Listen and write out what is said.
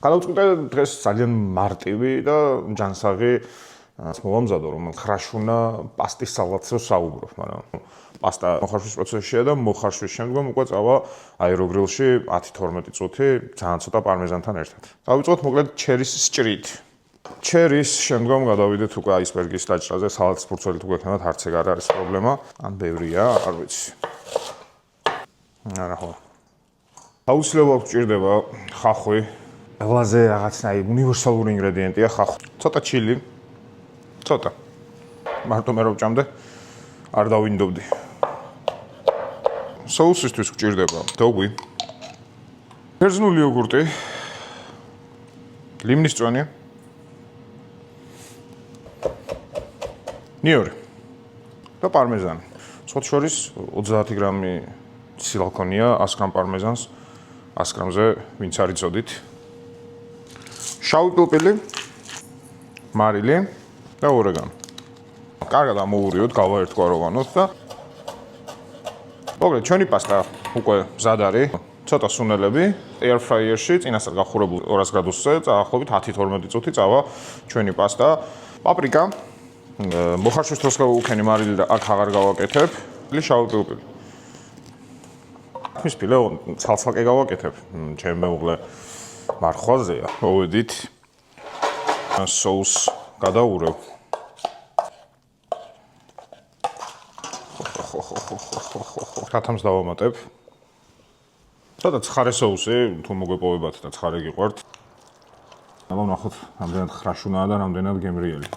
გადავწყვიტე დღეს ძალიან მარტივი და ჯანსაღი მოვამზადო, რომ ხრაშუნა პასტის სალატზე საუბრობ, მაგრამ პასტა მოხარშვის პროცესშია და მოხარშვის შემდგომ უკვე წავა აეროგრილში 10-12 წუთი ძალიან ცოტა პარმეზანთან ერთად. დავიწყოთ მოკლედ ჩერის სჭრით. ჩერის შემდგომ გადავიდეთ უკვე აისბერგის დაჭრაზე, სალატის ფურცელით უკვე ქნათ, არც ეგ არ არის პრობლემა. ან ბევრია, არ ვიცი. არა ხო. აუცილებლად გვჭირდება ხახვი. ყველაზე რაღაცნაირი უნივერსალური ინგრედიენტია ხახვი. ცოტა ჩილი. ცოტა. მარტო მე რო ვჭამდე, არ დავინდობდი. соусისთვის გვჭირდება დოგვი, ბერძნული იოგურტი, ლიმნის წვენი, ნიორი და პარმეზანი. სხვა შორის 30 გრამი სილაქონია 100 გრამ პარმეზანს 100 გრამზე ვინც არ იწოდით. შავი პილპილი, მარილი და ორეგანო. კარგად ამოურიოთ, გავაერთგვაროვანოთ და მოკლედ ჩვენი პასტა უკვე მზად არის. ცოტა სუნელები air fryer-ში წინასწარ გახურებულ 200 გრადუსზე დაახლოებით 10-12 წუთი წავა ჩვენი პასტა. პაპრიკა, მოხარშვის დროს გავუკენი მარილი და აქ აღარ გავაკეთებ. შავი პილპილი. ხმის ფილე ცალ-ცალკე გავაკეთებ. ჩემ მეუღლე მარხვაზეა. მოვედით. соус გადაურევ. ხათამს დავამატებ. ცოტა ცხარე соуსი, თუ მოგვეპოვებათ და ცხარე გიყვართ. აბა ნახოთ, რამდენად ხრაშუნაა და რამდენად გემრიელი.